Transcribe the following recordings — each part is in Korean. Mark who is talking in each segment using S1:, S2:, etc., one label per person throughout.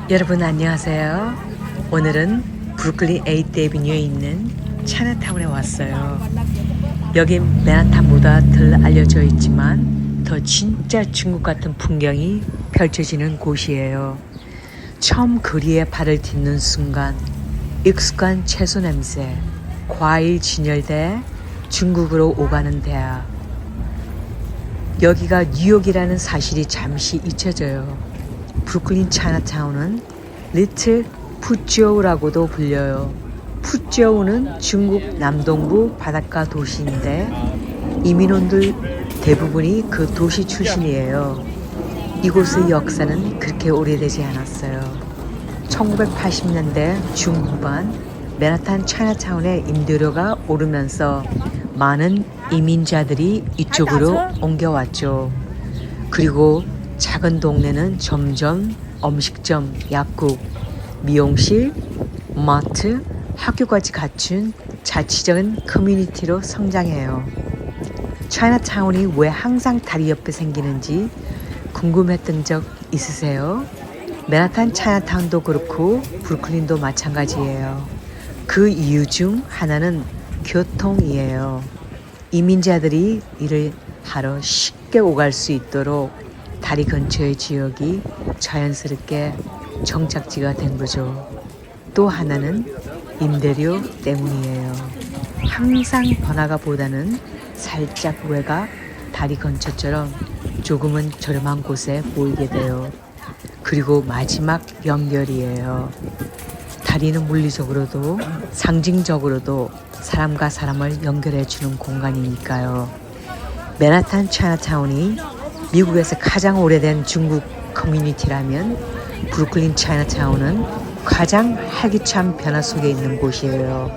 S1: 여러분 안녕하세요. 오늘은 브루클린 8th 애비뉴에 있는 차이나타운에 왔어요. 여긴 맨하탄보다 덜 알려져 있지만 더 진짜 중국 같은 풍경이 펼쳐지는 곳이에요. 처음 거리에 발을 딛는 순간 익숙한 채소 냄새, 과일 진열대, 중국으로 오가는 대화. 여기가 뉴욕이라는 사실이 잠시 잊혀져요. 브루클린 차이나타운은 리틀 푸ζ오우라고도 불려요. 푸ζ오우는 중국 남동부 바닷가 도시인데 이민원들 대부분이 그 도시 출신이에요. 이곳의 역사는 그렇게 오래되지 않았어요. 1980년대 중후반 맨하탄 차이나타운에 임대료가 오르면서 많은 이민자들이 이쪽으로 옮겨왔죠. 그리고 작은 동네는 점점 음식점, 약국, 미용실, 마트, 학교까지 갖춘 자치적인 커뮤니티로 성장해요. 차이나타운이 왜 항상 다리 옆에 생기는지 궁금했던 적 있으세요? 맨하탄 차이나타운도 그렇고 브루클린도 마찬가지예요. 그 이유 중 하나는 교통이에요. 이민자들이 일을 하러 쉽게 오갈 수 있도록 다리 근처의 지역이 자연스럽게 정착지가 된 거죠. 또 하나는 임대료 때문이에요. 항상 번화가보다는 살짝 외곽, 다리 근처처럼 조금은 저렴한 곳에 보이게 돼요. 그리고 마지막 연결이에요. 다리는 물리적으로도 상징적으로도 사람과 사람을 연결해주는 공간이니까요. 맨하탄 차이나타운이 미국에서 가장 오래된 중국 커뮤니티라면 브루클린 차이나타운은 가장 활기찬 변화 속에 있는 곳이에요.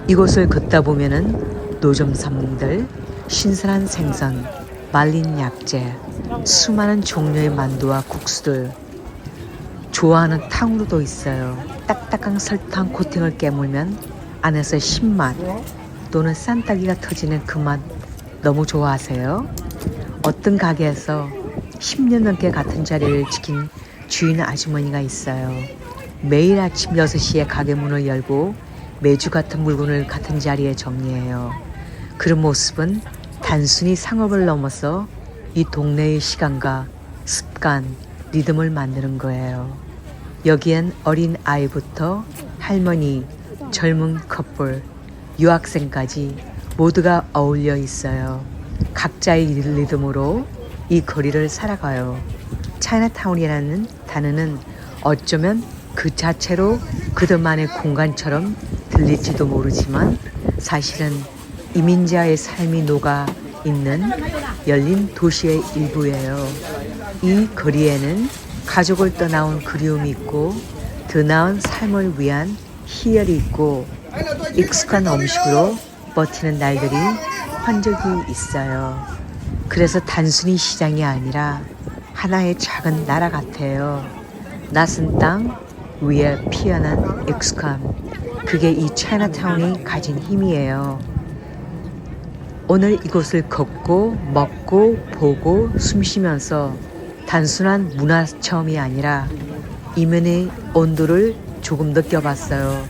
S1: 이곳을 걷다 보면은 노점상들, 신선한 생선, 말린 약재, 수많은 종류의 만두와 국수들, 좋아하는 탕후루도 있어요. 딱딱한 설탕 코팅을 깨물면 안에서 신맛 또는 싼따기가 터지는 그 맛 너무 좋아하세요? 어떤 가게에서 10년 넘게 같은 자리를 지킨 주인 아주머니가 있어요. 매일 아침 6시에 가게 문을 열고 매주 같은 물건을 같은 자리에 정리해요. 그런 모습은 단순히 상업을 넘어서 이 동네의 시간과 습관, 리듬을 만드는 거예요. 여기엔 어린 아이부터 할머니, 젊은 커플, 유학생까지 모두가 어울려 있어요. 각자의 리듬으로 이 거리를 살아가요. 차이나타운이라는 단어는 어쩌면 그 자체로 그들만의 공간처럼 들릴지도 모르지만 사실은 이민자의 삶이 녹아 있는 열린 도시의 일부예요. 이 거리에는 가족을 떠나온 그리움이 있고 더 나은 삶을 위한 희열이 있고 익숙한 음식으로 버티는 날들이 흔적이 있어요. 그래서 단순히 시장이 아니라 하나의 작은 나라 같아요. 낯선 땅 위에 피어난 익숙함. 그게 이 차이나타운이 가진 힘이에요. 오늘 이곳을 걷고 먹고 보고 숨쉬면서 단순한 문화 체험이 아니라 이면의 온도를 조금 느껴봤어요.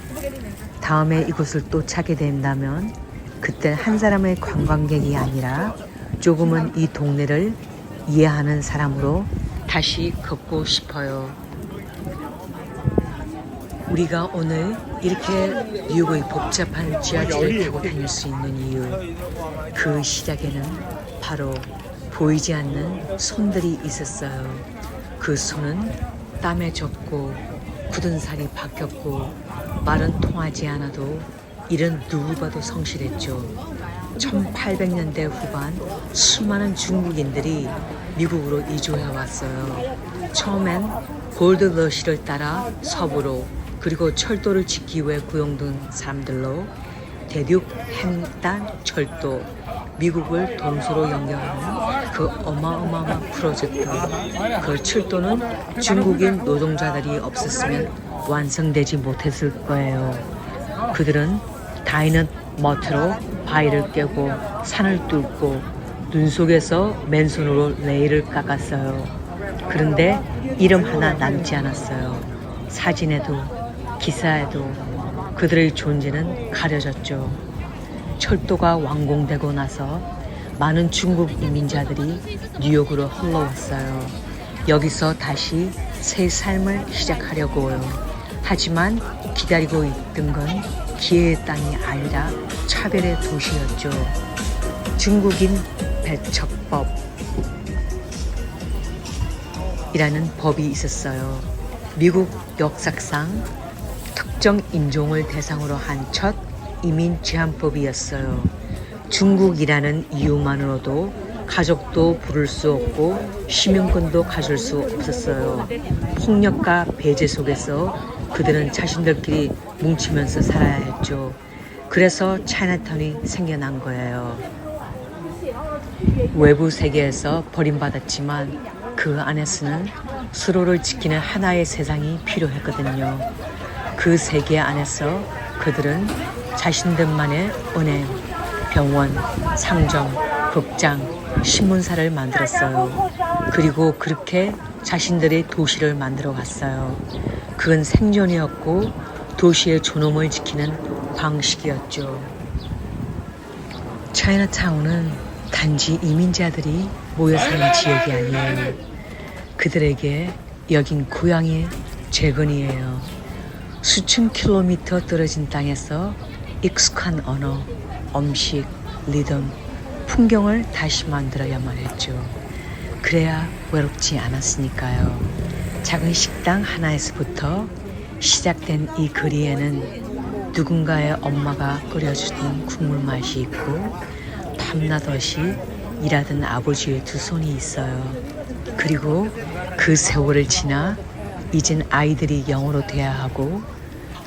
S1: 다음에 이곳을 또 찾게 된다면 그땐 한 사람의 관광객이 아니라 조금은 이 동네를 이해하는 사람으로 다시 걷고 싶어요. 우리가 오늘 이렇게 뉴욕의 복잡한 지하철을 타고 다닐 수 있는 이유, 그 시작에는 바로 보이지 않는 손들이 있었어요. 그 손은 땀에 젖고 굳은 살이 박혔고 말은 통하지 않아도 일은 누구 봐도 성실했죠. 1800년대 후반 수많은 중국인들이 미국으로 이주해 왔어요. 처음엔 골드러시를 따라 서부로 그리고 철도를 짓기 위해 고용된 사람들로 대륙 횡단 철도, 미국을 동서로 연결하는 그 어마어마한 프로젝트. 그 철도는 중국인 노동자들이 없었으면 완성되지 못했을 거예요. 그들은 다이너마이트로 바위를 깨고 산을 뚫고 눈 속에서 맨손으로 레일을 깎았어요. 그런데 이름 하나 남지 않았어요. 사진에도 기사에도 그들의 존재는 가려졌죠. 철도가 완공되고 나서 많은 중국 이민자들이 뉴욕으로 흘러왔어요. 여기서 다시 새 삶을 시작하려고요. 하지만 기다리고 있던 건 기회의 땅이 아니라 차별의 도시였죠. 중국인 배척법 이라는 법이 있었어요. 미국 역사상 특정 인종을 대상으로 한 첫 이민 제한법이었어요. 중국이라는 이유만으로도 가족도 부를 수 없고 시민권도 가질 수 없었어요. 폭력과 배제 속에서 그들은 자신들끼리 뭉치면서 살아야 했죠. 그래서 차이나타운이 생겨난 거예요. 외부 세계에서 버림받았지만 그 안에서는 서로를 지키는 하나의 세상이 필요했거든요. 그 세계 안에서 그들은 자신들만의 은행, 병원, 상점, 극장, 신문사를 만들었어요. 그리고 그렇게 자신들의 도시를 만들어 갔어요. 그건 생존이었고 도시의 존엄을 지키는 방식이었죠. 차이나타운은 단지 이민자들이 모여 사는 지역이 아니에요. 그들에게 여긴 고향의 재건이에요. 수천 킬로미터 떨어진 땅에서 익숙한 언어, 음식, 리듬, 풍경을 다시 만들어야만 했죠. 그래야 외롭지 않았으니까요. 작은 식당 하나에서부터 시작된 이 거리에는 누군가의 엄마가 끓여주던 국물 맛이 있고 밤낮없이 일하던 아버지의 두 손이 있어요. 그리고 그 세월을 지나 이젠 아이들이 영어로 대화하고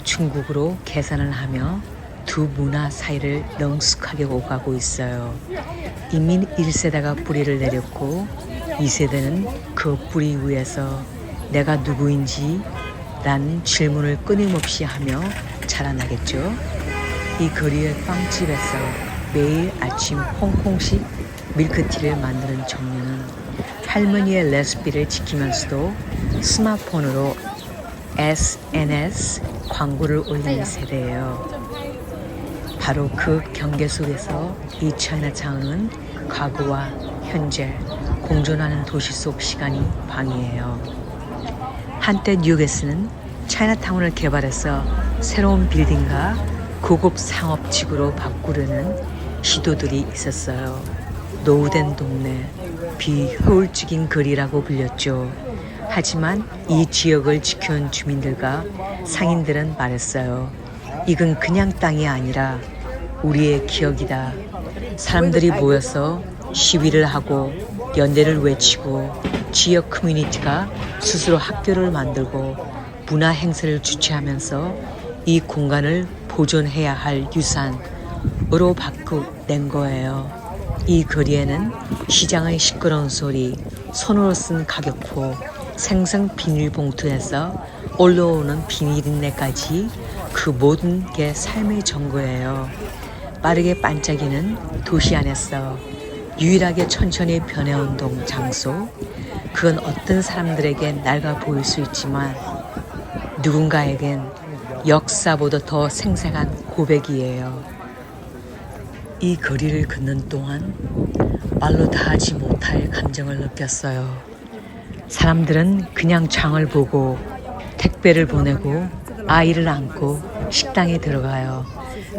S1: 중국어로 계산을 하며 두 문화 사이를 능숙하게 오가고 있어요. 이민 1세대가 뿌리를 내렸고 2세대는 그 뿌리 위에서 내가 누구인지 라는 질문을 끊임없이 하며 자라나겠죠. 이 거리의 빵집에서 매일 아침 홍콩식 밀크티를 만드는 청년은 할머니의 레시피를 지키면서도 스마트폰으로 SNS 광고를 올리는 세대예요. 바로 그 경계 속에서 이 차이나타운은 과거와 현재 공존하는 도시 속 시간이 방이에요. 한때 뉴욕에서는 차이나타운을 개발해서 새로운 빌딩과 고급 상업지구로 바꾸려는 시도들이 있었어요. 노후된 동네, 비효율적인 거리라고 불렸죠. 하지만 이 지역을 지켜온 주민들과 상인들은 말했어요. 이건 그냥 땅이 아니라 우리의 기억이다. 사람들이 모여서 시위를 하고 연대를 외치고 지역 커뮤니티가 스스로 학교를 만들고 문화 행사를 주최하면서 이 공간을 보존해야 할 유산으로 바꾸낸 거예요. 이 거리에는 시장의 시끄러운 소리, 손으로 쓴 가격표, 생선 비닐봉투에서 올라오는 비닐인내까지 그 모든 게 삶의 전거예요. 빠르게 반짝이는 도시 안에서 유일하게 천천히 변해온 장소. 그건 어떤 사람들에게 낡아 보일 수 있지만 누군가에겐 역사보다 더 생생한 고백이에요. 이 거리를 걷는 동안 말로 다 하지 못할 감정을 느꼈어요. 사람들은 그냥 장을 보고 택배를 보내고 아이를 안고 식당에 들어가요.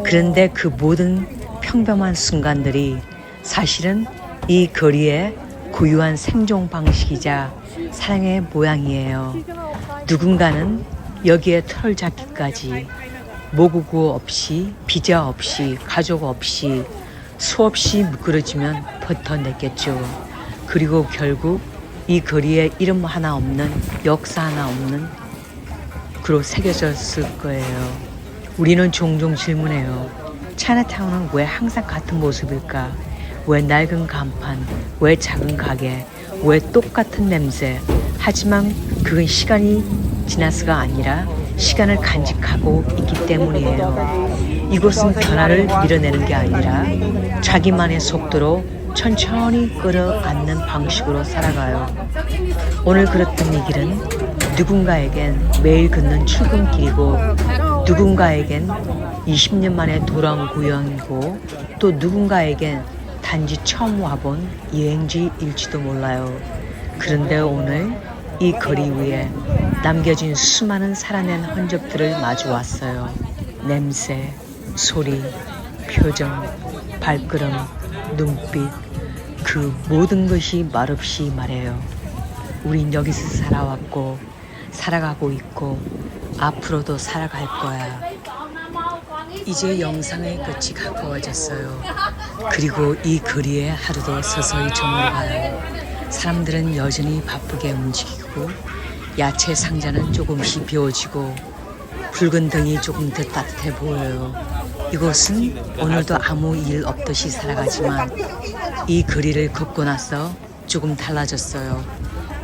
S1: 그런데 그 모든 평범한 순간들이 사실은 이 거리의 고유한 생존 방식이자 사랑의 모양이에요. 누군가는 여기에 털 잡기까지 모국어 없이 비자 없이 가족 없이 수없이 미끄러지면 버텨냈겠죠. 그리고 결국 이 거리에 이름 하나 없는 역사 하나 없는 그로 새겨졌을 거예요. 우리는 종종 질문해요. 차이나타운은 왜 항상 같은 모습일까? 왜 낡은 간판? 왜 작은 가게? 왜 똑같은 냄새? 하지만 그건 시간이 지나서가 아니라 시간을 간직하고 있기 때문이에요. 이곳은 변화를 밀어내는 게 아니라 자기만의 속도로 천천히 끌어안는 방식으로 살아가요. 오늘 그렸던 이 길은 누군가에겐 매일 걷는 출근길이고 누군가에겐 20년 만에 돌아온 고향이고 또 누군가에겐 단지 처음 와본 여행지일지도 몰라요. 그런데 오늘 이 거리 위에 남겨진 수많은 살아낸 흔적들을 마주 왔어요. 냄새, 소리, 표정, 발걸음, 눈빛, 그 모든 것이 말없이 말해요. 우린 여기서 살아왔고 살아가고 있고 앞으로도 살아갈 거야. 이제 영상의 끝이 가까워졌어요. 그리고 이 거리에 하루도 서서히 저물어가요. 사람들은 여전히 바쁘게 움직이고 야채 상자는 조금씩 비워지고 붉은 등이 조금 더 따뜻해 보여요. 이곳은 오늘도 아무 일 없듯이 살아가지만 이 거리를 걷고 나서 조금 달라졌어요.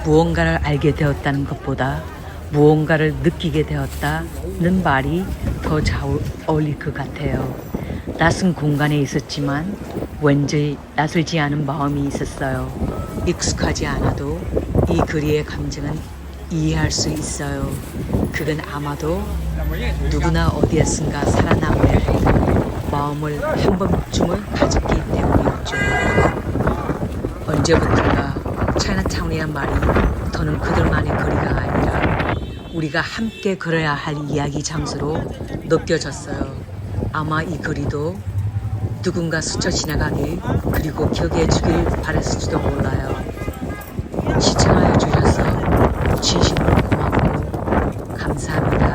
S1: 무언가를 알게 되었다는 것보다 무언가를 느끼게 되었다는 말이 더 잘 어울릴 것 같아요. 낯선 공간에 있었지만 왠지 낯설지 않은 마음이 있었어요. 익숙하지 않아도 이 거리의 감정은 이해할 수 있어요. 그건 아마도 누구나 어디에선가 살아남아야 했던 마음을 한 번쯤은 가졌기 때문이었죠. 언제부턴가 차이나타운이란 말이 더는 그들만의 거리가 아니라 우리가 함께 걸어야 할 이야기 장소로 느껴졌어요. 아마 이 거리도 누군가 스쳐 지나가길 그리고 기억해 주길 바랬을지도 몰라요. 시청하여 주셔서 진심으로 고맙고 감사합니다.